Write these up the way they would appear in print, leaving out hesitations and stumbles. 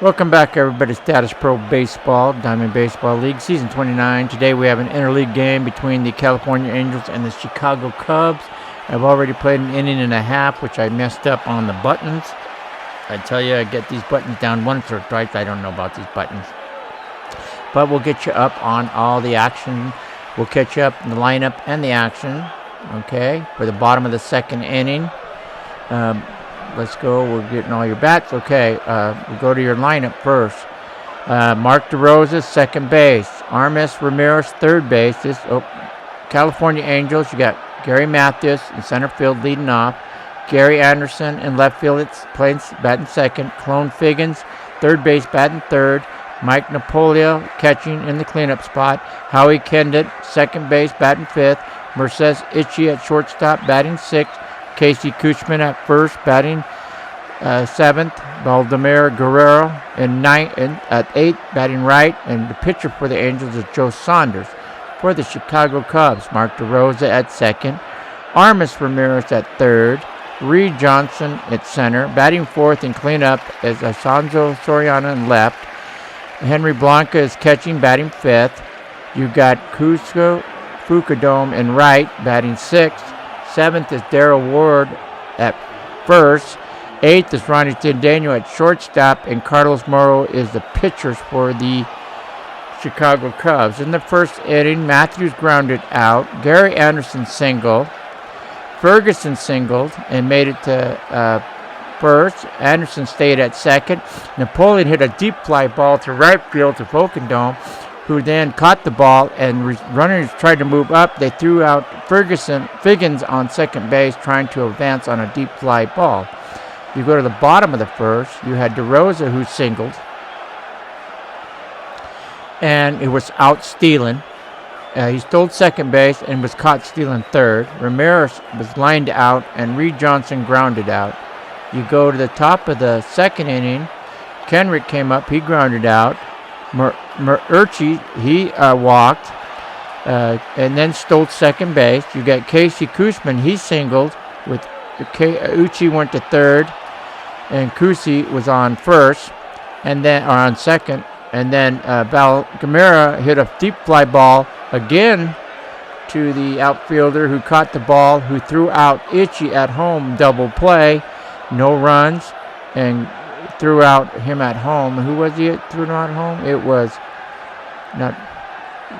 Welcome back, everybody. Statis-Pro Baseball, Diamond Baseball League, Season 29. Today we have an interleague game between the California Angels and the Chicago Cubs. I've already played an inning and a half, which I messed up on the buttons. I tell you, I get these buttons down once or twice. I don't know about these buttons. But we'll get you up on all the action. We'll catch you up in the lineup and the action, okay, for the bottom of the second inning. Let's go. We're getting all your bats. Okay, we'll go to your lineup first. Mark DeRosa, second base. Armis Ramirez, third base. California Angels, you got Gary Matthews in center field leading off. Gary Anderson in left field, batting second. Clone Figgins, third base, batting third. Mike Napoleon catching in the cleanup spot. Howie Kendit, second base, batting fifth. Mercedes Itchy at shortstop, batting sixth. Casey Kuchman at first, batting seventh. Valdemar Guerrero at eighth, batting right. And the pitcher for the Angels is Joe Saunders. For the Chicago Cubs, Mark DeRosa at second. Armis Ramirez at third. Reed Johnson at center. Batting fourth and cleanup is Alfonso Soriano in left. Henry Blanca is catching, batting fifth. You got Cusco Fucadome in right, batting sixth. Seventh is Darrell Ward at first. Eighth is Ronnie Daniel at shortstop, and Carlos Moro is the pitchers for the Chicago Cubs. In the first inning, Matthews grounded out. Gary Anderson singled. Ferguson singled and made it to first. Anderson stayed at second. Napoleon hit a deep fly ball to right field to Volkendome, who then caught the ball, and runners tried to move up. They threw out Figgins on second base, trying to advance on a deep fly ball. You go to the bottom of the first, you had DeRosa, who singled, and it was out stealing. He stole second base and was caught stealing third. Ramirez was lined out, and Reed Johnson grounded out. You go to the top of the second inning, Kenrick came up, he grounded out. Urchi, he walked and then stole second base. You got Casey Kuchman, he singled. With Uchi went to third, and Kusi was on first, and then on second. And then Val Gamera hit a deep fly ball again to the outfielder, who caught the ball, who threw out Itchy at home, double play, no runs, and threw out him at home. Who was he threw out at home? It was not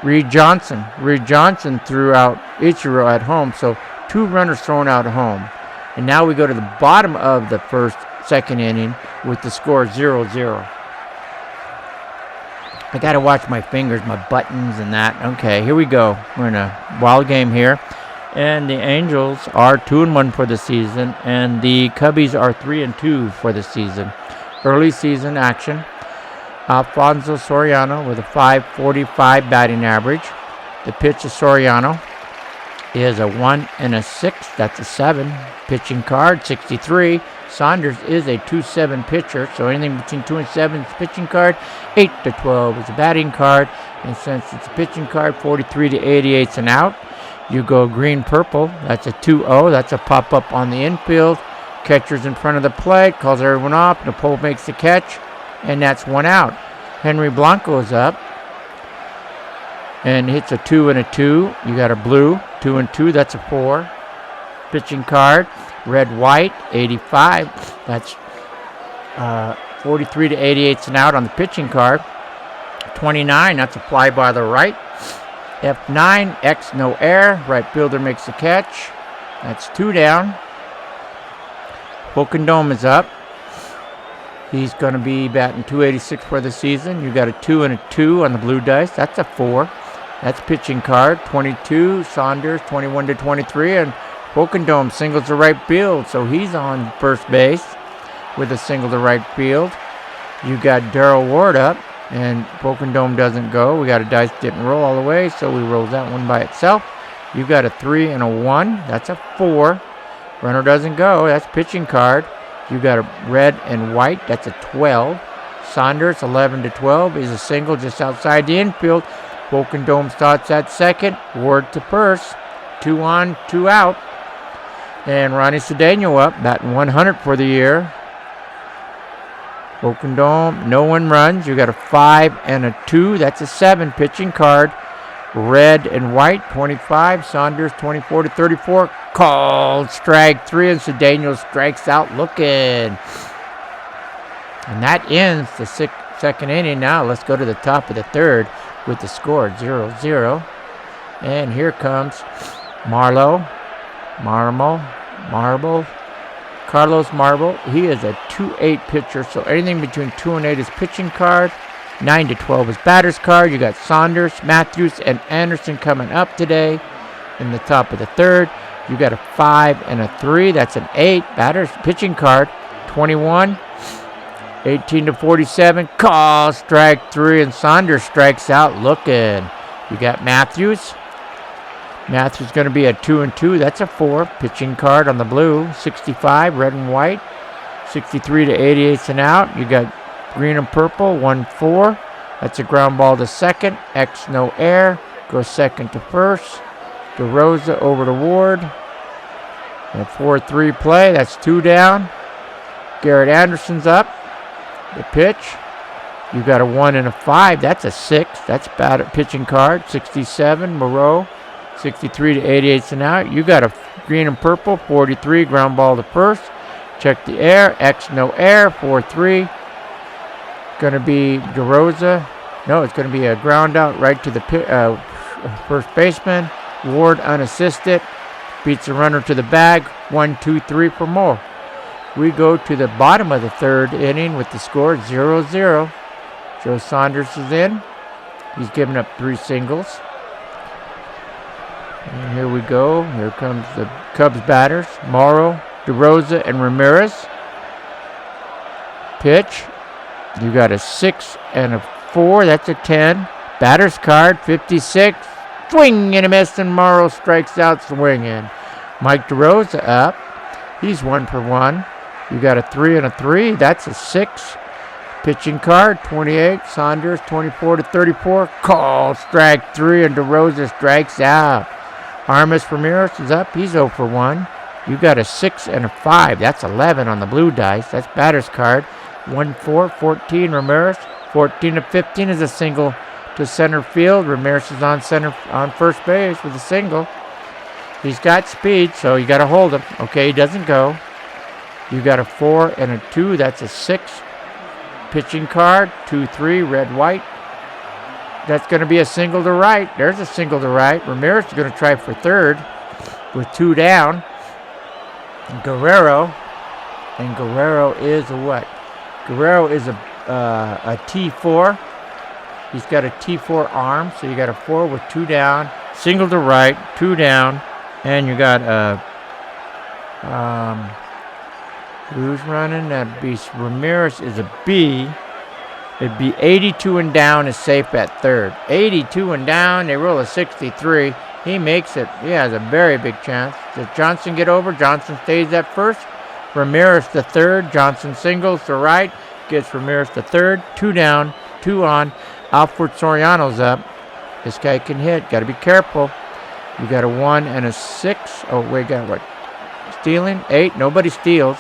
Reed Johnson. Reed Johnson threw out Ichiro at home. So 2 runners thrown out at home. And now we go to the bottom of the second inning with the score 0-0. I got to watch my fingers, my buttons and that. Okay, here we go. We're in a wild game here. And the Angels are 2-1 for the season, and the Cubbies are 3-2 for the season. Early season action. Alfonso Soriano with a .545 batting average. The pitch of Soriano is a 1 and a 6. That's a 7. Pitching card 63. Saunders is a 2-7 pitcher, so anything between 2 and 7 is pitching card. 8 to 12 is a batting card, and since it's a pitching card, 43 to 88 is an out. You go green-purple. That's a 2-0. That's a pop-up on the infield. Catcher's in front of the plate, calls everyone off. Napoleon makes the catch, and that's 1 out. Henry Blanco is up and hits a 2 and a 2. You got a blue 2 and 2. That's a 4. Pitching card, red-white, 85. That's 43 to 88 and out on the pitching card. 29. That's a fly by the right. F9, X no air. Right fielder makes the catch. That's 2 down. Volkendome is up. He's going to be batting .286 for the season. You got a 2 and a 2 on the blue dice. That's a 4. That's pitching card. 22, Saunders, 21 to 23, and Volkendome singles to right field, so he's on first base with a single to right field. You got Darrell Ward up, and Volkendome doesn't go. We got a dice didn't roll all the way, so we roll that one by itself. You got a 3 and a 1. That's a 4. Runner doesn't go. That's pitching card. You got a red and white. That's a 12. Saunders, 11 to 12, is a single just outside the infield. Volkendome starts at second. Ward to first. 2 on, 2 out. And Ronnie Cedeno up, batting 100 for the year. Open Dome, no one runs. You got a 5 and a 2. That's a 7 pitching card. Red and white, 25. Saunders, 24-34. Called strike 3, and Daniel strikes out looking. And that ends the second inning. Now let's go to the top of the third with the score 0-0. And here comes Marmol. Carlos Marmol. He is a 2-8 pitcher, so anything between 2 and 8 is pitching card. 9 to 12 is batter's card. You got Saunders, Matthews, and Anderson coming up today in the top of the third. You got a 5 and a 3. That's an 8 batter's pitching card. 21, 18 to 47. Call strike 3, and Saunders strikes out looking. You got Matthews. Matthews going to be a 2 and 2. That's a 4 pitching card on the blue. 65 red and white. 63 to 88 and out. You got green and purple, 1-4. That's a ground ball to second. X, no air. Goes second to first. DeRosa over to Ward. And 4-3 play. That's 2 down. Garrett Anderson's up. The pitch. You got a 1 and a 5. That's a 6. That's bad at pitching card. 67, Moreau. 63 to 88 and out. You got a green and purple, 43, ground ball to first. Check the air. X, no air. 4-3. Going to be DeRosa. No, it's going to be a ground out right to the first baseman. Ward unassisted. Beats the runner to the bag. 1-2-3 for more. We go to the bottom of the third inning with the score 0-0. Joe Saunders is in. He's given up 3 singles. And here we go. Here comes the Cubs batters. Morrow, DeRosa, and Ramirez. Pitch. You got a 6 and a 4. That's a 10. Batter's card, 56. Swing and a miss, and Morrow strikes out swinging. Mike DeRosa up. He's 1 for 1. You got a 3 and a 3. That's a 6. Pitching card, 28. Saunders, 24 to 34. Call strike 3, and DeRosa strikes out. Armas Ramirez is up. He's 0 for 1. You got a 6 and a 5. That's 11 on the blue dice. That's batter's card. 1-4, 14 Ramirez. 14 to 15 is a single to center field. Ramirez is on first base with a single. He's got speed, so you got to hold him. Okay, he doesn't go. You got a 4 and a 2. That's a 6. Pitching card, 2-3, red, white. That's going to be a single to right. There's a single to right. Ramirez is going to try for third with 2 down. Guerrero is a what? Guerrero is a T4. He's got a T4 arm, so you got a 4 with 2 down. Single to right, 2 down. And you got who's running? That'd be Ramirez is a B. It'd be 82 and down is safe at third. 82 and down, they roll a 63. He makes it. He has a very big chance. Does Johnson get over? Johnson stays at first. Ramirez to third. Johnson singles to right. Gets Ramirez to third. 2 down, 2 on. Alfred Soriano's up. This guy can hit. Got to be careful. You got a 1 and a 6. Oh, wait, got what? Stealing? 8. Nobody steals.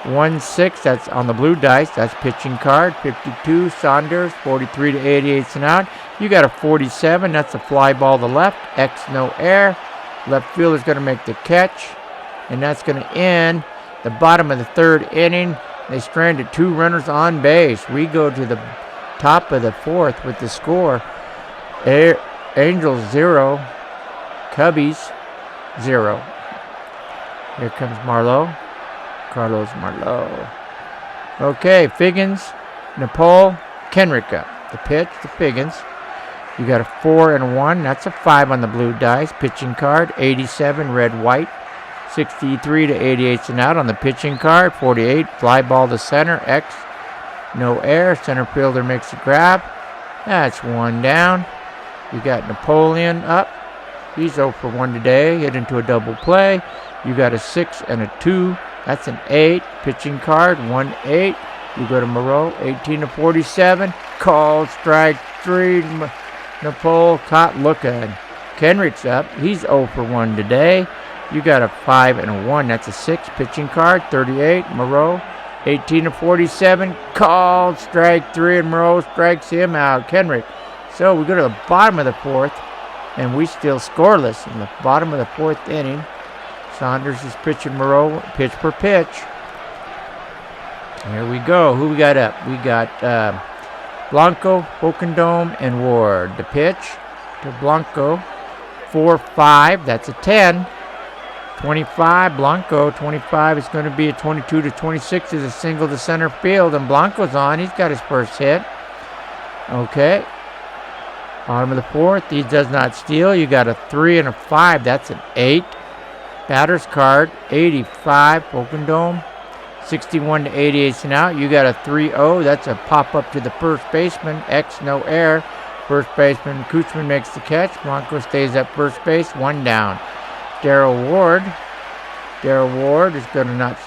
1-6. That's on the blue dice. That's pitching card. 52. Saunders. 43 to 88 and out. You got a 47. That's a fly ball to left. X, no air. Left fielder's going to make the catch. And that's going to end the bottom of the third inning. They stranded 2 runners on base. We go to the top of the fourth with the score. Angels 0. Cubbies 0. Here comes Marlowe. Carlos Marlowe. Okay, Figgins, Nepal, Kenrick up. The pitch to Figgins. You got a 4 and a 1. That's a 5 on the blue dice. Pitching card, 87, red, white. 63 to 88 and out on the pitching card. 48, fly ball to center. X, no air. Center fielder makes a grab. That's 1 down. You got Napoleon up. He's 0 for 1 today. Hit into a double play. You got a 6 and a 2. That's an 8. Pitching card, 1-8. You go to Moreau, 18 to 47. Called strike 3. Nepal caught looking. Kenrick's up. He's 0 for 1 today. You got a 5 and a 1. That's a 6. Pitching card, 38. Moreau, 18-47, called strike 3, and Marmol strikes him out. Kenrick. So we go to the bottom of the 4th, and we still scoreless in the bottom of the 4th inning. Saunders is pitching Marmol, pitch per pitch. Here we go. Who we got up? We got Blanco, Hokendome, and Ward. The pitch to Blanco, 4-5. That's a 10. 25, Blanco, 25 is going to be a 22-26 is a single to center field, and Blanco's on. He's got his first hit. Okay. Bottom of the 4th, he does not steal. You got a 3 and a 5. That's an 8. Batter's card, 85, Hokendome. 61-88 and out. You got a 3-0. That's a pop up to the first baseman. X, no error. First baseman Kuchman makes the catch. Blanco stays at first base. 1 down. Darryl Ward. Darryl Ward is going to not.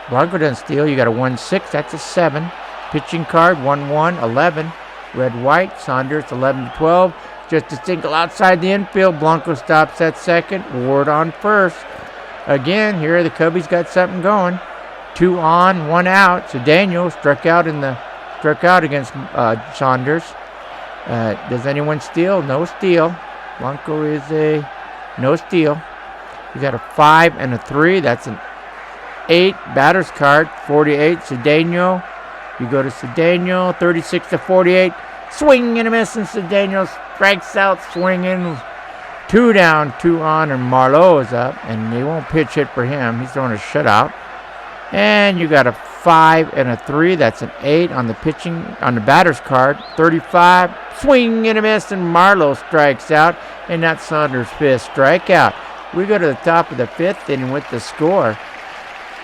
Blanco doesn't steal. You got a 1-6. That's a 7. Pitching card 1-1, 11. Red white. Saunders 11-12. Just a single outside the infield. Blanco stops at second. Ward on first. Again, here the Cubbies got something going. 2 on, 1 out. So Daniel struck out against Saunders. Does anyone steal? No steal. Blanco is a no steal. You got a 5 and a 3. That's an 8. Batter's card, 48. Cedeno. You go to Cedeno, 36-48. Swing and a miss, and Cedeno strikes out swinging. 2 down, 2 on, and Marmol is up, and they won't pitch hit for him. He's throwing a shutout. And you got a 5 and a 3. That's an 8 on the pitching, on the batter's card. 35. Swing and a miss, and Marmol strikes out. And that's Saunders' 5th strikeout. We go to the top of the 5th inning with the score.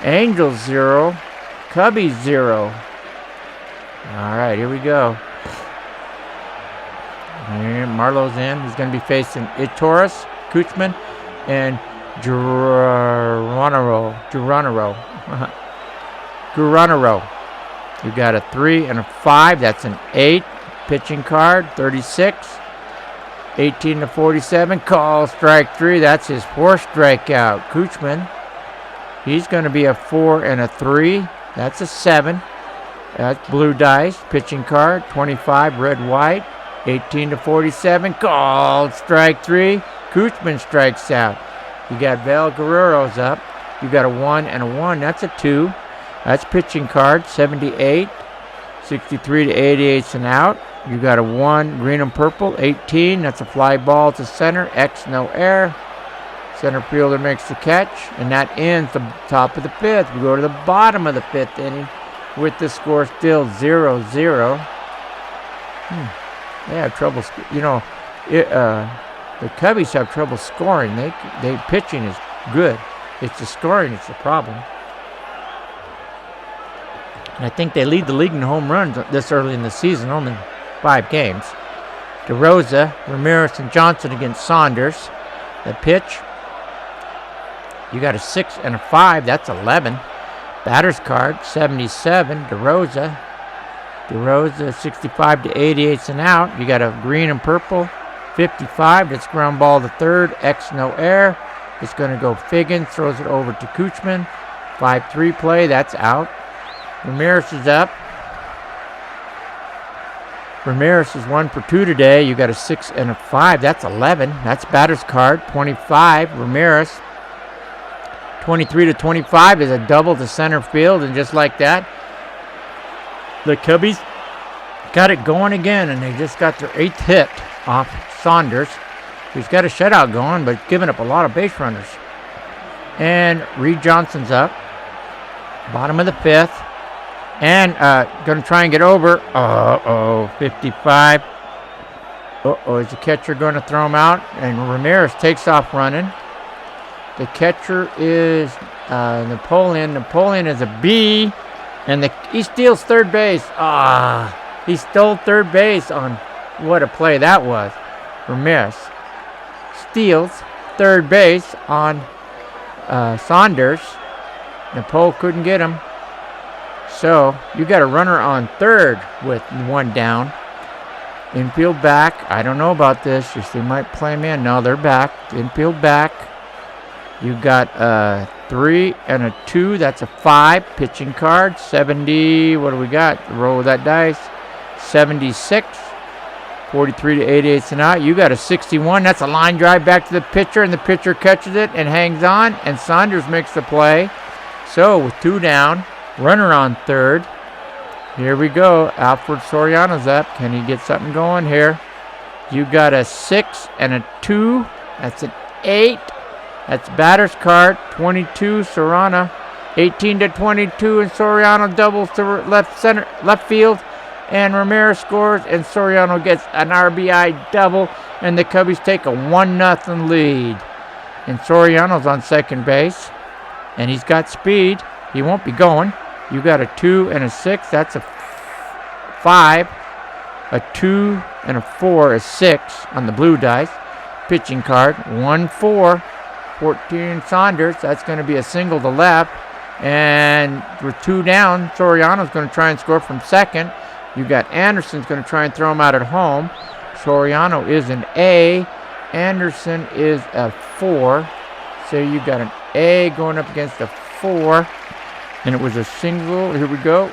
Angels 0. Cubbies 0. All right, here we go. Here, Marlowe's in. He's going to be facing Torres, Kuchman, and Guranaro. You got a 3 and a 5. That's an 8. Pitching card, 36. 18-47. Call strike 3. That's his 4th strikeout. Kuchman. He's going to be a 4 and a 3. That's a 7. That's blue dice. Pitching card, 25. Red white. 18-47. Called strike 3. Kuchman strikes out. You got Val Guerrero's up. You got a 1 and a 1. That's a 2. That's pitching card, 78. 63-88 and out. You got a 1, green and purple, 18. That's a fly ball to center. X, no error. Center fielder makes the catch, and that ends the top of the 5th. We go to the bottom of the 5th inning with the score still 0-0. They have trouble, the Cubbies have trouble scoring. They pitching is good. It's the scoring that's the problem. And I think they lead the league in home runs this early in the season, only 5 games. DeRosa, Ramirez, and Johnson against Saunders. The pitch, you got a 6 and a 5. That's 11. Batter's card, 77. DeRosa, 65-88 and out. You got a green and purple, 55. That's ground ball to third. X, no error. It's going to go Figgins, throws it over to Kuchman. 5-3 play, that's out. Ramirez is up. Ramirez is 1 for 2 today. You got a 6 and a 5. That's 11. That's batter's card, 25. Ramirez. 23-25 is a double to center field, and just like that, the Cubbies got it going again, and they just got their 8th hit off Saunders, who's got a shutout going, but giving up a lot of base runners. And Reed Johnson's up, bottom of the 5th, and going to try and get over. 55. Is the catcher going to throw him out? And Ramirez takes off running. The catcher is Napoleon. Napoleon is a B, and he steals third base. He stole third base on what a play that was. Ramirez steals third base on Saunders. Napoleon couldn't get him. So you got a runner on third with 1 down. Infield back. I don't know about this. Just they might play him in. No, they're back. Infield back. You got 3 and a 2. That's a 5. Pitching card. 70. What do we got? Roll with that dice. 76. 43 to 88 and out. You got a 61. That's a line drive back to the pitcher, and the pitcher catches it and hangs on, and Saunders makes the play. So with 2 down, runner on third. Here we go. Alfred Soriano's up. Can he get something going here? You got a 6 and a 2. That's an 8. That's batter's card. 22, Soriano. 18 to 22, and Soriano doubles to left field. And Ramirez scores, and Soriano gets an RBI double, and the Cubbies take a 1-0 lead. And Soriano's on second base, and he's got speed. He won't be going. You got a 2 and a 6. That's a 5. A 2 and a 4 is 6 on the blue dice. Pitching card. 1-4. 14 Saunders. That's going to be a single to left. And with 2 down, Soriano's going to try and score from second. You got Anderson's going to try and throw him out at home. Soriano is an A. Anderson is a 4. So you got an A going up against a 4. And it was a single. Here we go.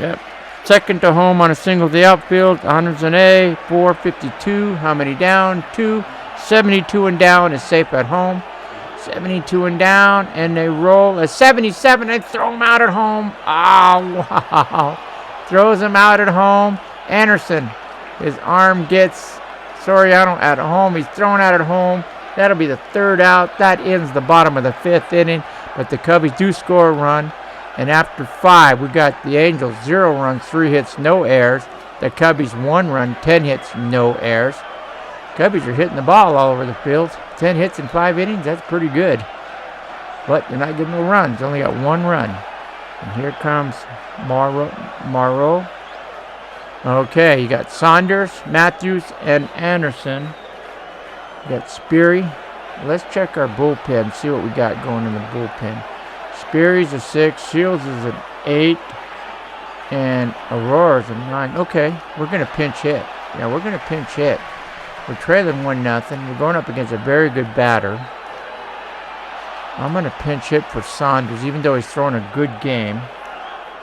Yep. Second to home on a single to the outfield. Honors an A. 452. How many down? 2. 72 and down is safe at home. 72 and down. And they roll a 77 and throw him out at home. Oh, wow. Throws him out at home. Anderson. His arm gets Soriano at home. He's thrown out at home. That'll be the 3rd out. That ends the bottom of the 5th inning. But the Cubbies do score a run. And after 5, we got the Angels 0 runs, 3 hits, no errors. The Cubbies 1 run, 10 hits, no errors. Cubbies are hitting the ball all over the field. 10 hits in 5 innings, that's pretty good. But they're not getting no runs. Only got 1 run. And here comes Marmol. Okay, you got Saunders, Matthews, and Anderson. You got Speary. Let's check our bullpen, see what we got going in the bullpen. Speary's a 6, Shields is an 8, and Aurora's a 9. Okay, we're going to pinch hit. Yeah, we're going to pinch hit. We're trailing 1-0. We're going up against a very good batter. I'm going to pinch hit for Saunders, even though he's throwing a good game.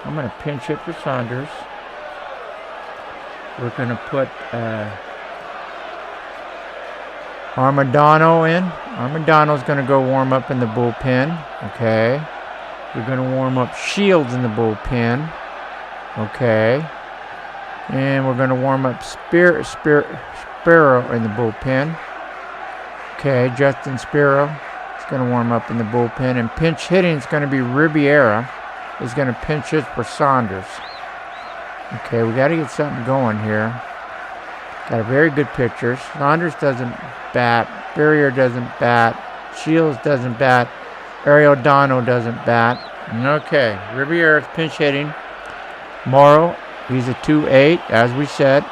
I'm going to pinch hit for Saunders. We're going to put Armadano in. Armadano's going to go warm up in the bullpen. Okay. We're going to warm up Shields in the bullpen. Okay. And we're going to warm up Sparrow in the bullpen. Okay, Justin Sparrow is going to warm up in the bullpen. And pinch hitting is going to be Riviera. Is going to pinch hit for Saunders. Okay, we got to get something going here. Got a very good pitcher. Saunders doesn't bat. Barrier doesn't bat. Shields doesn't bat. Ariodano doesn't bat. Okay, Riviera's pinch hitting. Morrow, he's a 2-8, as we said.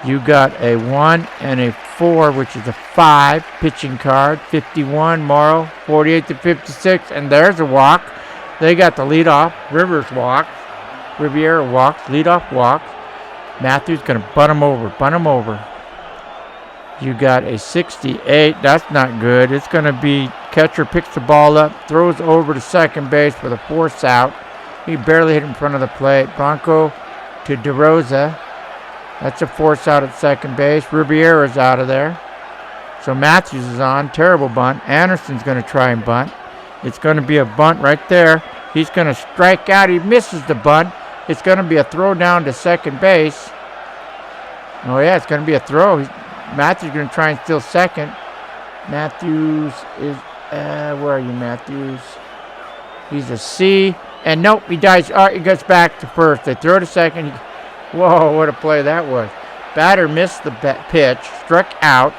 You got a 1 and a 4, which is a 5 pitching card. 51, Morrow, 48 to 56, and there's a walk. They got the leadoff. Rivers walks. Riviera walks. Leadoff walks. Matthews going to bunt him over. You got a 68. That's not good. It's going to be catcher picks the ball up, throws over to second base for the 4th out. He barely hit in front of the plate. Bronco to DeRosa. That's a 4th out at second base. Riviera's out of there. So Matthews is on. Terrible bunt. Anderson's going to try and bunt. It's going to be a bunt right there. He's going to strike out. He misses the bunt. It's going to be a throw down to second base. Oh, yeah, it's going to be a throw. Matthews is going to try and steal second. Matthews is, where are you, Matthews? He's a C. And nope, he dies. All right, he gets back to first. They throw to second. Whoa, what a play that was. Batter missed the pitch, struck out.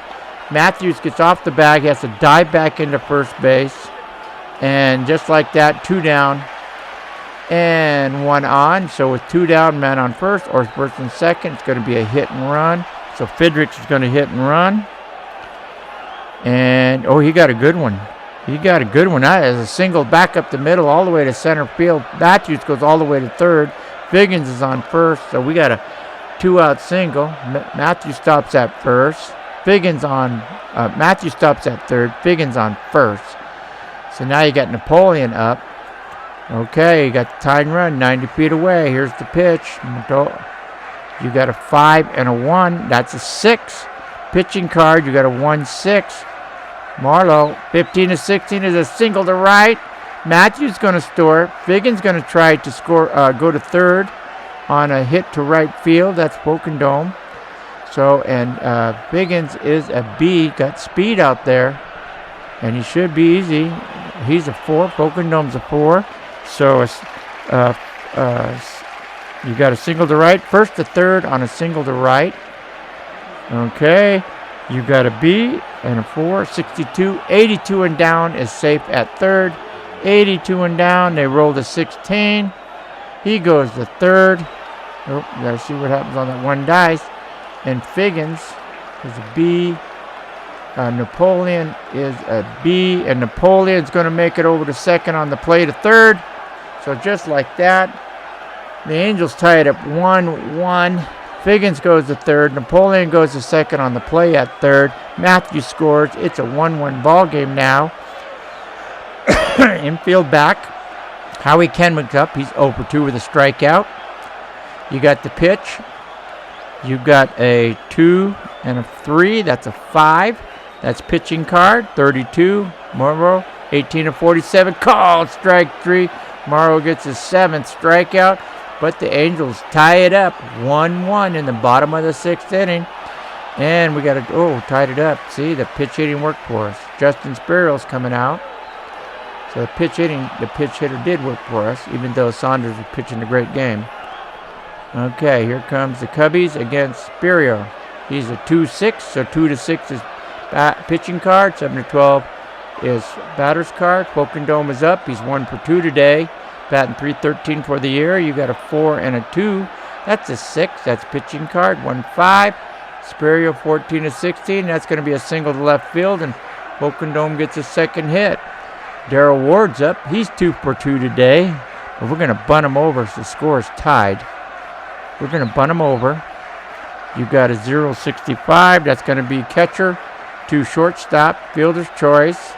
Matthews gets off the bag. He has to dive back into first base. And just like that, 2 down and 1 on. So with 2 down, man on first or first and second, it's going to be a hit and run. So Fidricks is going to hit and run. And, oh, he got a good one. That is a single back up the middle all the way to center field. Matthews goes all the way to third. Figgins is on first. So we got a 2-out single. Matthews stops at first. Matthews stops at third. Figgins on first. So now you got Napoleon up. Okay, you got the tying run 90 feet away. Here's the pitch. You got a 5 and a 1. That's a 6. Pitching card, you got a 1-6. Marlowe, 15-16 is a single to right. Matthews going to store it. Figgins going to try to score, go to third on a hit to right field. That's Broken Dome. So, and Figgins is a B. Got speed out there. And he should be easy. He's a 4. Broken Dome's a 4. So, you got a single to right. First to third on a single to right. Okay. You got a B and a 4. 62. 82 and down is safe at third. 82 and down. They roll to 16. He goes to third. Oh, gotta see what happens on that one dice. And Figgins is a B. Napoleon is a B. And Napoleon's going to make it over to second on the play to third. So just like that, the Angels tie it up 1-1. Figgins goes to third. Napoleon goes to second on the play at third. Matthews scores. It's a 1-1 ball game now. Infield back. Howie Kenwick's up. He's 0 for 2 with a strikeout. You got the pitch. You got a 2 and a 3. That's a 5. That's pitching card. 32. Marmol, 18-47. Called strike 3. Morrow gets his 7th strikeout, but the Angels tie it up 1-1 in the bottom of the 6th inning. And we got to, tied it up. See, the pitch hitting worked for us. Justin Spirrell's coming out. So the pitch hitter did work for us, even though Saunders was pitching a great game. Okay, here comes the Cubbies against Spirrell. He's a 2-6, so 2-6 is pitching card. 7-12 is batter's card. Broken Dome is up. He's 1 for 2 today. Batting .313 for the year. You got a 4 and a 2. That's a 6. That's pitching card. 1-5. Spirrell 14-16. That's going to be a single to left field, and Broken Dome gets a second hit. Darrell Ward's up. He's 2 for 2 today. But we're going to bunt him over so the score is tied. We're going to bunt him over. You got a 0-65. That's going to be catcher to shortstop. Fielder's choice.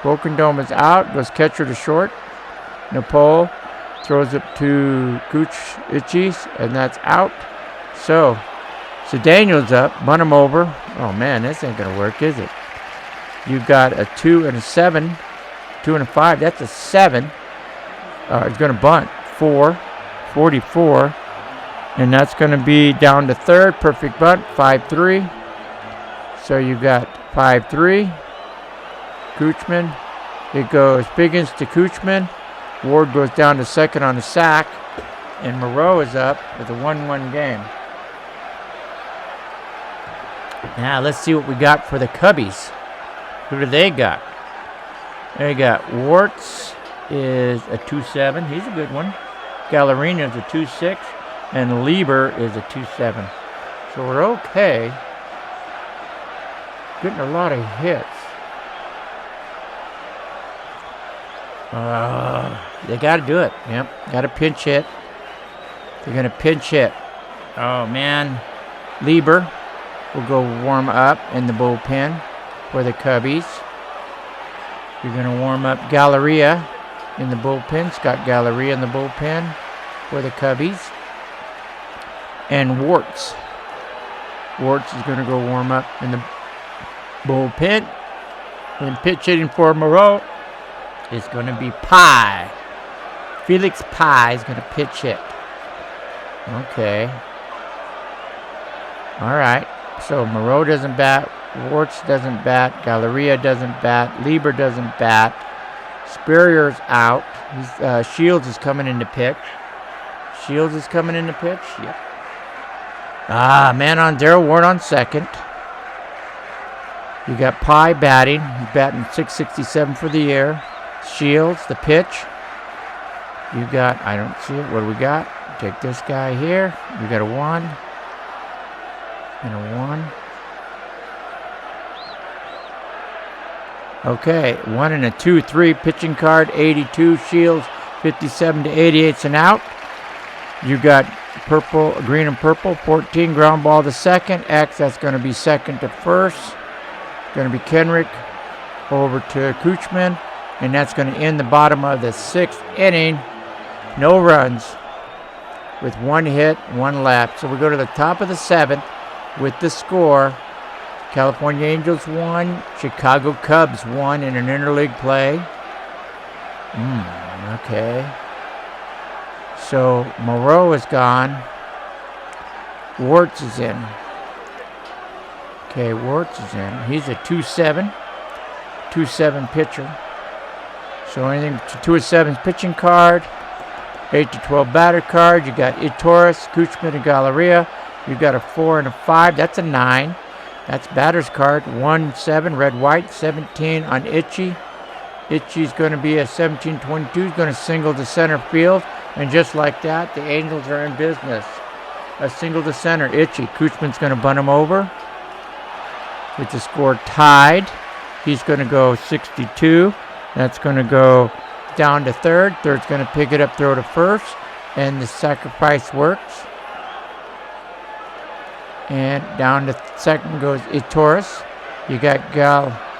Broken Dome is out. Goes catcher to short. Napole throws it to Ichis, and that's out. So Daniel's up. Bunt him over. Oh, man, this ain't going to work, is it? You got a 2 and a 7. 2 and a 5. That's a 7. He's going to bunt. 4. 44. And that's going to be down to third. Perfect bunt. 5-3. So you got 5-3. Coochman. It goes Figgins to Coochman. Ward goes down to second on a sack. And Moreau is up with a 1-1 game. Now let's see what we got for the Cubbies. Who do they got? They got Warts is a 2-7. He's a good one. Gallerina is a 2-6. And Lieber is a 2-7. So we're okay. Getting a lot of hits. They got to do it. Yep, got to pinch hit. They're going to pinch hit. Oh, man. Lieber will go warm up in the bullpen for the Cubbies. You're going to warm up Galleria in the bullpen. Scott Galleria in the bullpen for the Cubbies. And Warts. Warts is going to go warm up in the bullpen. And pitch hitting for Moreau is going to be Pye. Felix Pye is going to pitch hit. Okay. All right. So Moreau doesn't bat. Warts doesn't bat. Galleria doesn't bat. Lieber doesn't bat. Spurrier's out. Shields is coming in to pitch. Shields is coming in to pitch. Yep. Man on Darrell Ward on second. You got Pye batting. He's batting .667 for the year. Shields, the pitch. You got, I don't see it. What do we got? Take this guy here. You got a 1 and a 1. Okay, 1 and a 2-3 pitching card. 82 Shields. 57 to 88's an out. You got purple, green and purple. 14 ground ball to second. X, that's going to be second to first. Going to be Kenrick over to Coochman. And that's going to end the bottom of the 6th inning. No runs with 1 hit, 1 left. So we go to the top of the 7th with the score. California Angels 1, Chicago Cubs 1 in an interleague play. Okay. So Moreau is gone. Warts is in. Okay, Warts is in. He's a 2-7 pitcher. So anything to 2-7 pitching card, 8-12 batter card. You got Torres, Kuchman, and Galleria. You got a 4 and a 5. That's a 9. That's batter's card. 1-7, red white. 17 on Itchy. Itchy's going to be a 17-22. He's going to single to center field, and just like that, the Angels are in business. A single to center. Itchy. Kuchman's going to bunt him over. With the score tied, he's going to go 62. That's going to go down to third. Third's going to pick it up, throw to first, and the sacrifice works. And down to second goes Torres. You got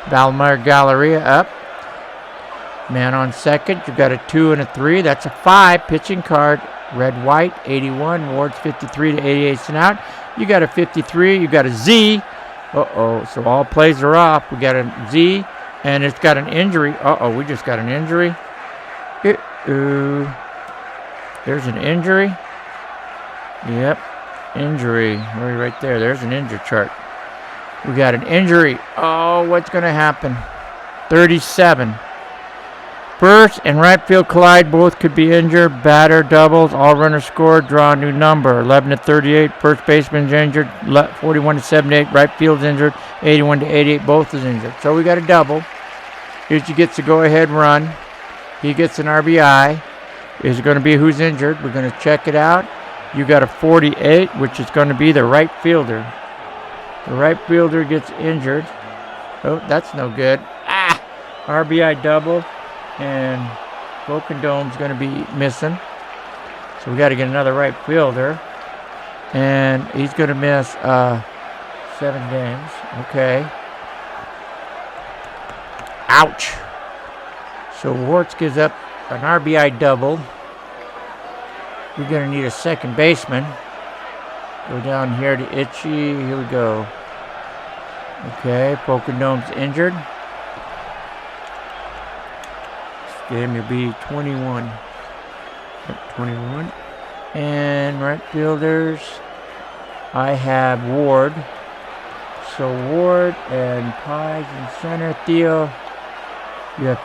Valmir Galleria up. Man on second. You got a 2 and a 3. That's a 5 pitching card. Red white 81. Wards 53 to 88 and out. You got a 53. You got a Z. So all plays are off. We got a Z. And it's got an injury. We just got an injury. There's an injury. Yep, injury. Right there. There's an injury chart. We got an injury. What's going to happen? 37. First and right field collide. Both could be injured. Batter doubles. All runners scored. Draw a new number. 11-38. First baseman's injured. 41-78. Right field's injured. 81-88. Both is injured. So we got a double. Itchy gets a go-ahead run. He gets an RBI. Is it going to be who's injured? We're going to check it out. You got a 48, which is going to be the right fielder. The right fielder gets injured. That's no good. RBI double. And Bokendome's going to be missing. So we got to get another right fielder. And he's going to miss 7 games. Okay. Ouch. So Warts gives up an RBI double. We're going to need a second baseman. Go down here to Itchy. Here we go. Okay, Bokendome's injured. This game will be 21. 21. And right fielders, I have Ward. So Ward and Pies in center. Theo. You have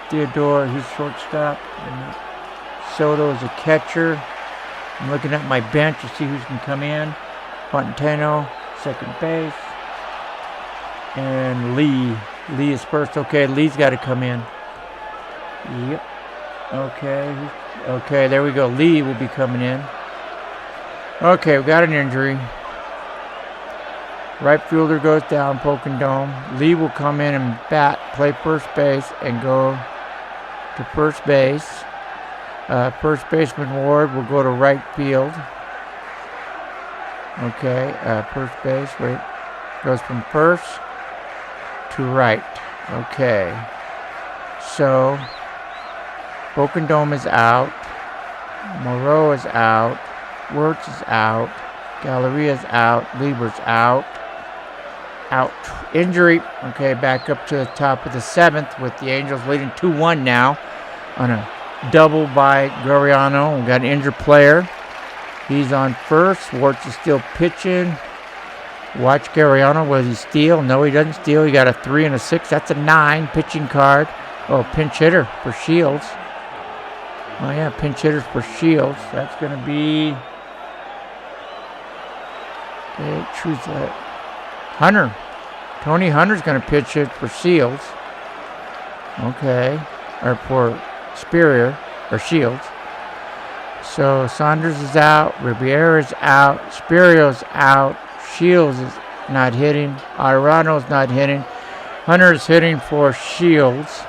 Theodore, he's shortstop. And Soto is a catcher. I'm looking at my bench to see who's going to come in. Fontano, second base. And Lee. Lee is first. Okay, Lee's got to come in. Yep. Okay. Okay, there we go. Lee will be coming in. Okay, we got an injury. Right fielder goes down, Pokendome. Lee will come in and bat, play first base, and go to first base. First baseman Ward will go to right field. Okay, first base, wait. Goes from first to right. Okay. So, Pokendome is out. Moreau is out. Wirtz is out. Galleria's out. Lieber's out. Out. Injury. Okay, back up to the top of the 7th with the Angels leading 2-1 now on a double by Guerriano. We got an injured player. He's on first. Wirtz is still pitching. Watch Guerriano. Will he steal? No, he doesn't steal. He got a 3 and a 6. That's a 9 pitching card. Pinch hitter for Shields. Pinch hitters for Shields. That's going to be... choose that. Hunter. Tony Hunter's going to pitch it for Shields. Okay. Or for Spurrier. Or Shields. So Saunders is out. Riviera's out. Spurrier's out. Shields is not hitting. Arano's not hitting. Hunter's hitting for Shields.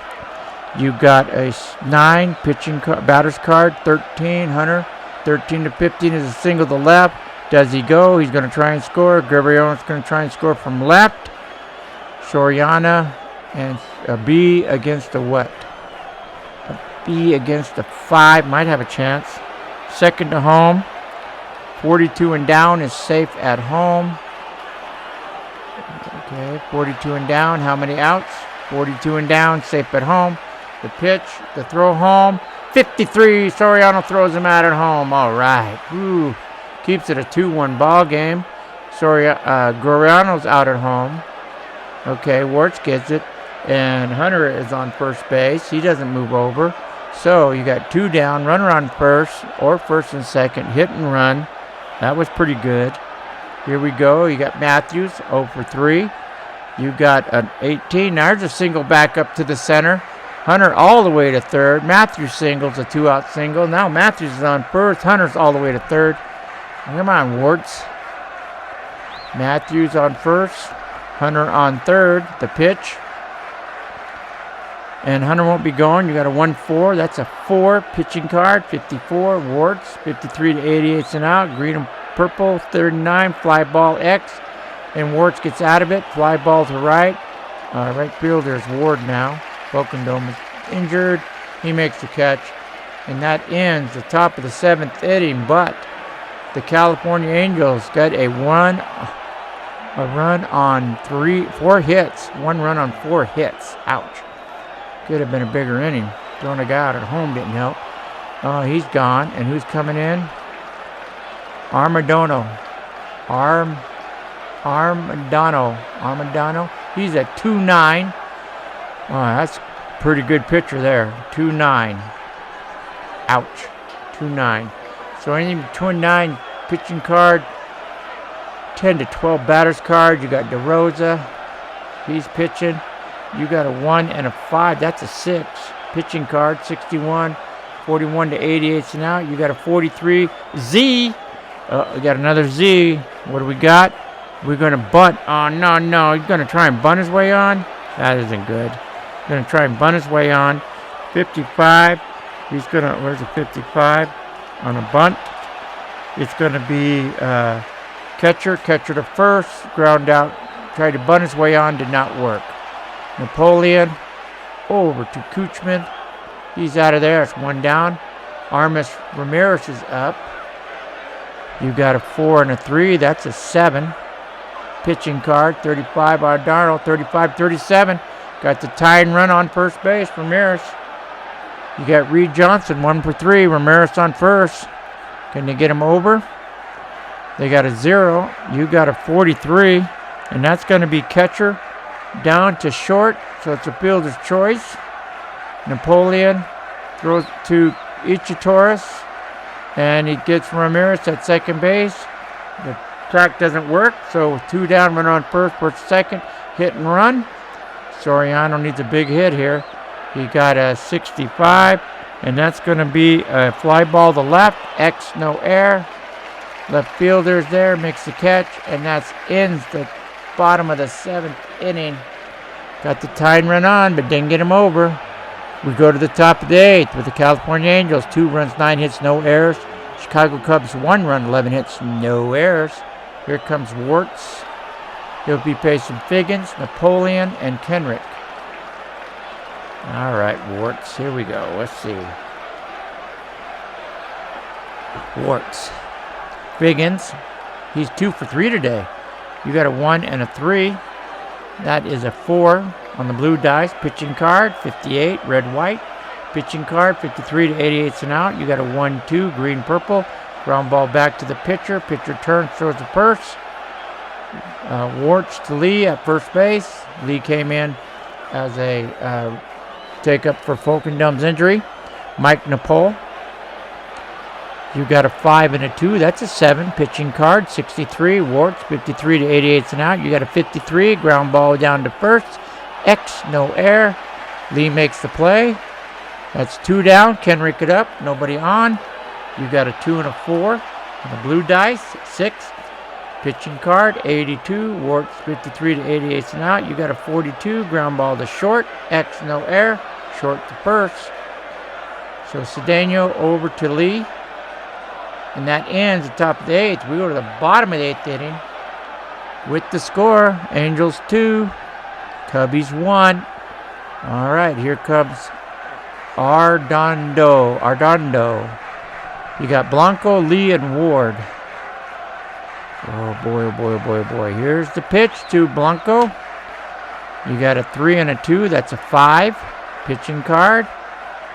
You got a 9 pitching batter's card. 13 Hunter. 13 to 15 is a single to left. Does he go? He's going to try and score. Guerriano's going to try and score from left. Soriana and A B against a what? A B against a 5. Might have a chance. Second to home. 42 and down is safe at home. Okay, 42 and down. How many outs? 42 and down, safe at home. The pitch, the throw home. 53. Soriano throws him out at home. All right. Ooh. Keeps it a 2-1 ball game. Goriano's out at home. Okay, Warts gets it. And Hunter is on first base. He doesn't move over. So you got 2 down, runner on first or first and second, hit and run. That was pretty good. Here we go. You got Matthews, 0 for 3. You got an 18. Now there's a single back up to the center. Hunter all the way to third. Matthews singles, a 2-out single. Now Matthews is on first. Hunter's all the way to third. Come on, Warts. Matthews on first. Hunter on third. The pitch. And Hunter won't be going. You got a 1-4. That's a 4 pitching card. 54. Warts. 53 to 88 and out. Green and purple. 39. Fly ball X. And Warts gets out of it. Fly ball to right. Right fielder is Ward now. Volkendome is injured. He makes the catch. And that ends the top of the 7th inning. But the California Angels got a run on 4 hits. 1 run on 4 hits. Ouch. Could have been a bigger inning. Throwing a guy out at home didn't help. He's gone. And who's coming in? Armadano. Armadano. He's at 2-9. That's a pretty good pitcher there. 2-9. Ouch. 2-9. So anything between 9 pitching card, 10 to 12 batters card. You got DeRosa. He's pitching. You got a 1 and a 5. That's a 6. Pitching card, 61. 41 to 88 and out. You got a 43. Z. We got another Z. What do we got? We're going to bunt. Oh, no. He's going to try and bunt his way on. That isn't good. Going to try and bunt his way on. 55. He's going to, where's the 55? On a bunt. It's going to be catcher to first. Ground out. Tried to bunt his way on. Did not work. Napoleon over to Kuchman. He's out of there. It's 1 down. Armis Ramirez is up. You got a 4 and a 3. That's a 7. Pitching card, 35 Ardarno, 35-37. Got the tie and run on first base, Ramirez. You got Reed Johnson, 1 for 3. Ramirez on first. Can they get him over? They got a 0. You got a 43. And that's going to be catcher down to short. So it's a fielder's choice. Napoleon throws to Ichitoris. And he gets Ramirez at second base. The track doesn't work. So 2 down, runner on first, second. Hit and run. Soriano needs a big hit here. He got a 65, and that's going to be a fly ball to left. X, no air. Left fielder's there, makes the catch, and that ends the bottom of the 7th inning. Got the tie and run on, but didn't get him over. We go to the top of the 8th with the California Angels. 2 runs, 9 hits, no errors. Chicago Cubs, 1 run, 11 hits, no errors. Here comes Warts. He'll be facing Figgins, Napoleon, and Kenrick. All right, Warts. Here we go. Let's see. Warts. Figgins. He's 2 for 3 today. You got a 1 and a 3. That is a 4 on the blue dice. Pitching card, 58, red-white. Pitching card, 53 to 88 and out. You got a 1-2, green-purple. Ground ball back to the pitcher. Pitcher turns, throws the first. Warts to Lee at first base. Lee came in as a take-up for Volkendome's injury. Mike Napole. You got a 5 and a 2. That's a 7. Pitching card, 63. Warts, 53 to 88 and out. You got a 53. Ground ball down to first. X, no air. Lee makes the play. That's 2 down. Kenrick it up. Nobody on. You got a 2 and a 4 on the blue dice. 6. Pitching card, 82. Warts, 53 to 88 and out. You got a 42. Ground ball to short. X, no air. Short to first. So Cedeno over to Lee. And that ends the top of the 8th. We go to the bottom of the 8th inning with the score. Angels 2. Cubbies 1. All right, here comes Ardondo. You got Blanco, Lee, and Ward. Oh boy, oh boy, oh boy, oh boy. Here's the pitch to Blanco. You got a 3 and a 2. That's a 5. Pitching card.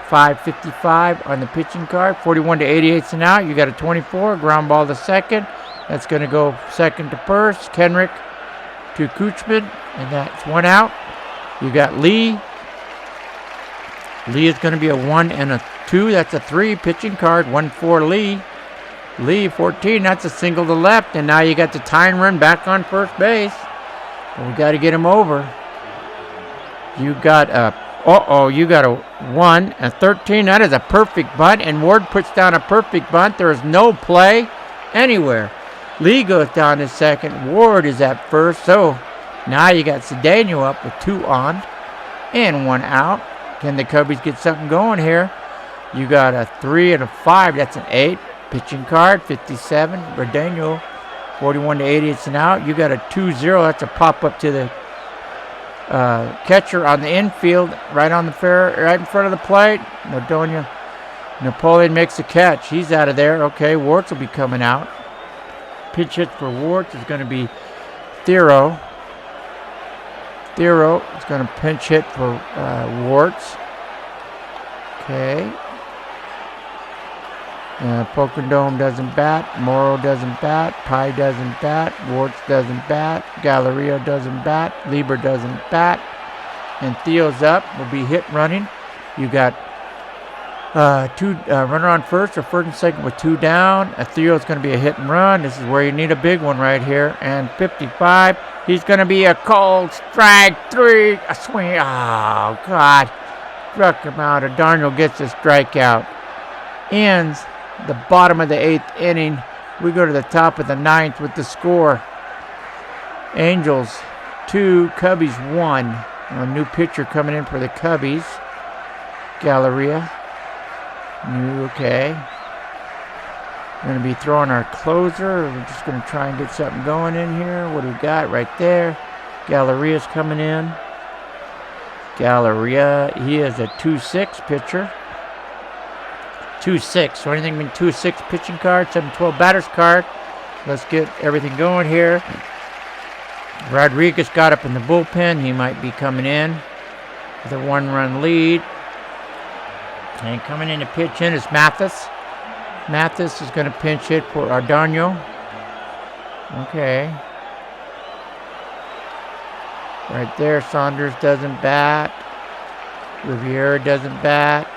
5.55 on the pitching card. 41 to 88 and out. You got a 24. Ground ball to second. That's going to go second to first. Kenrick to Kuchman. And that's 1 out. You got Lee. Lee is going to be a 1 and a 2. That's a 3. Pitching card. 1-4 Lee. Lee, 14. That's a single to left. And now you got the tying run back on first base. Well, we got to get him over. You got a... you got a 1, a 13. That is a perfect bunt, and Ward puts down a perfect bunt. There is no play anywhere. Lee goes down to second. Ward is at first. So now you got Cedeno up with 2 on and 1 out. Can the Cubbies get something going here? You got a 3 and a 5. That's an 8. Pitching card, 57. Cedeno, 41 to 80. It's an out. You got a 2-0. That's a pop up to the catcher on the infield, right on the right in front of the plate. Napoleon makes a catch. He's out of there. Okay, Warts will be coming out. Pitch hit for Warts is going to be Thero. Thero is going to pinch hit for Warts. Okay. Pocandome doesn't bat. Morrow doesn't bat. Pye doesn't bat. Warts doesn't bat. Galleria doesn't bat. Lieber doesn't bat. And Theo's up. Will be hit running. You got two runner on first or first and second with 2 down. Theo's going to be a hit and run. This is where you need a big one right here. And 55. He's going to be a called strike 3. A swing. Oh, God. Struck him out. Darnell gets a strikeout. Ends the bottom of the 8th inning. We go to the top of the 9th with the score. Angels 2, Cubbies 1. A new pitcher coming in for the Cubbies. Galleria. Okay. We're going to be throwing our closer. We're just going to try and get something going in here. What do we got right there? Galleria's coming in. Galleria, he is a 2-6 pitcher. 2-6. So anything between 2-6 pitching card, 7-12 batter's card. Let's get everything going here. Rodriguez got up in the bullpen. He might be coming in with a 1-run lead. And coming in to pitch in is Mathis. Mathis is going to pinch hit for Ardano. Okay. Right there, Saunders doesn't bat. Riviera doesn't bat.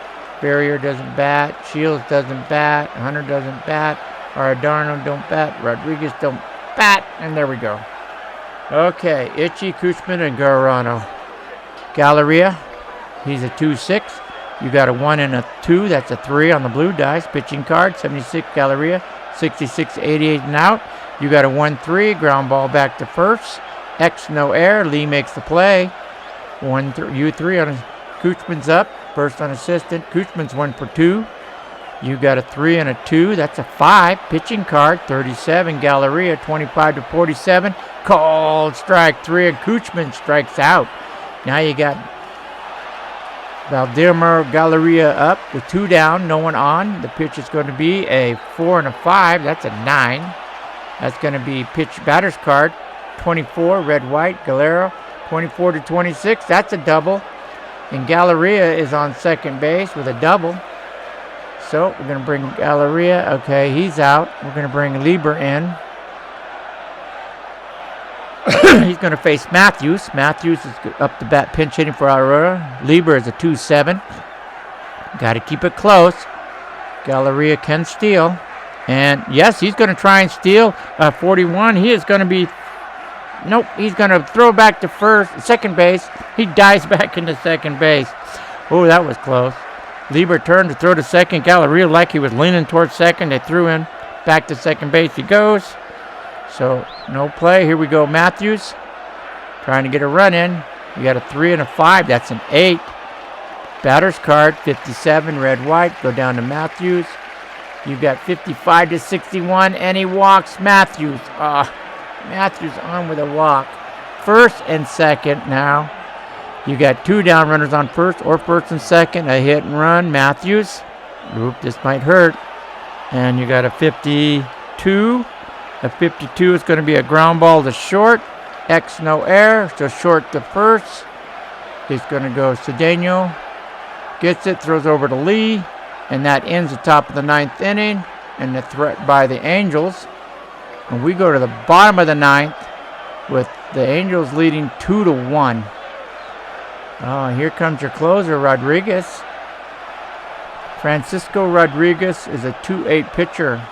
Barrier doesn't bat. Shields doesn't bat. Hunter doesn't bat. Ardano don't bat. Rodriguez don't bat. And there we go. Okay, Itchy, Kuchman, and Garano. Galleria, he's a 2-6. You got a 1 and a 2. That's a 3 on the blue dice. Pitching card, 76 Galleria. 66, 88 and out. You got a 1-3. Ground ball back to first. X no air. Lee makes the play. 1-3. U3 on Kuchman's up. First on assistant. Kuchman's 1 for 2. You got a 3 and a 2. That's a 5. Pitching card, 37. Galleria, 25 to 47. Called strike 3, and Kuchman strikes out. Now you got Valdemar Galleria up with 2 down, no one on. The pitch is going to be a 4 and a 5. That's a 9. That's going to be pitch batter's card, 24, red-white. Galero, 24 to 26. That's a double. And Galleria is on second base with a double. So we're going to bring Galleria. Okay, he's out. We're going to bring Lieber in. He's going to face Matthews. Matthews is up the bat, pinch hitting for Aurora. Lieber is a 2-7. Got to keep it close. Galleria can steal. And yes, he's going to try and steal 41. He is going to be... Nope, he's going to throw back to second base. He dives back into second base. Oh, that was close. Lieber turned to throw to second. Galleria, like he was leaning towards second, they threw in. Back to second base he goes. So, no play. Here we go, Matthews. Trying to get a run in. You got a 3 and a 5. That's an 8. Batter's card, 57, red-white. Go down to Matthews. You got 55 to 61, and he walks Matthews. Matthews on with a walk. First and second now. You got 2 down runners on first or first and second. A hit and run. Matthews. Oop, this might hurt. And you got a 52. A 52 is going to be a ground ball to short. X no air. So short to first. He's going to go Cedeno. Gets it. Throws over to Lee. And that ends the top of the 9th inning. And the threat by the Angels. And we go to the bottom of the 9th with the Angels leading 2-1. Oh, here comes your closer, Rodriguez. Francisco Rodriguez is a 2-8 pitcher.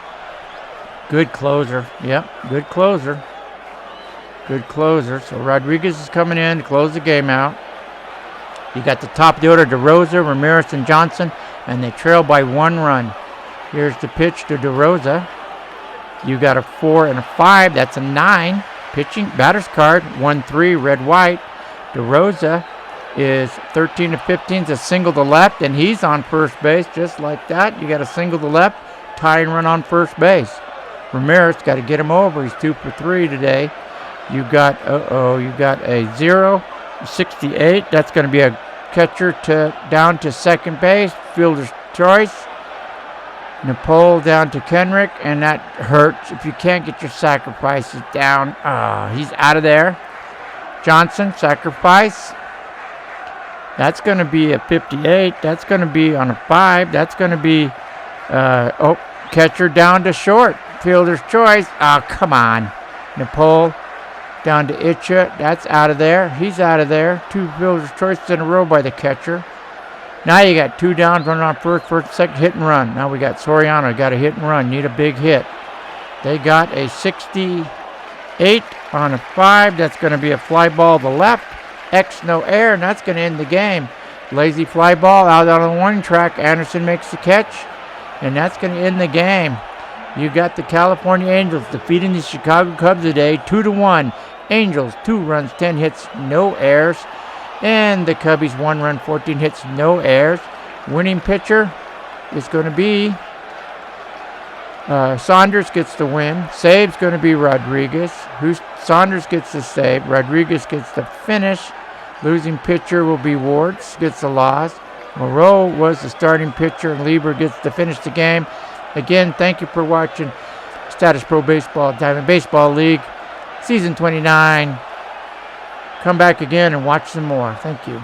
Good closer. Yep, good closer. Good closer. So Rodriguez is coming in to close the game out. You got the top of the order, DeRosa, Ramirez, and Johnson, and they trail by 1 run. Here's the pitch to DeRosa. You got a 4 and a 5. That's a 9. Pitching, batter's card, 1-3, red-white. DeRosa is 13 to 15, a single to left, and he's on first base just like that. You got a single to left, tying run on first base. Ramirez got to get him over. He's 2 for 3 today. You got a 0, 68. That's going to be a catcher down to second base. Fielder's choice. Nepal down to Kenrick, and that hurts if you can't get your sacrifices down. He's out of there. Johnson, sacrifice. That's going to be a 58. That's going to be on a 5. That's going to be, catcher down to short. Fielder's choice. Oh, come on. Nepal down to Itcha. That's out of there. He's out of there. 2 fielder's choices in a row by the catcher. Now you got 2 down, running on first, second, hit and run. Now we got Soriano. Got a hit and run. Need a big hit. They got a 68 on a 5. That's going to be a fly ball to left. X no air, and that's going to end the game. Lazy fly ball out on the warning track. Anderson makes the catch, and that's going to end the game. You got the California Angels defeating the Chicago Cubs today, 2-1. Angels, 2 runs, 10 hits, no errors. And the Cubbies, 1 run, 14 hits, no errors. Winning pitcher is going to be Saunders gets the win. Save's going to be Rodriguez. Saunders gets the save. Rodriguez gets the finish. Losing pitcher will be Wards, gets the loss. Moreau was the starting pitcher, and Lieber gets to finish the game. Again, thank you for watching Statis-Pro Baseball, Diamond Baseball League, Season 29. Come back again and watch some more. Thank you.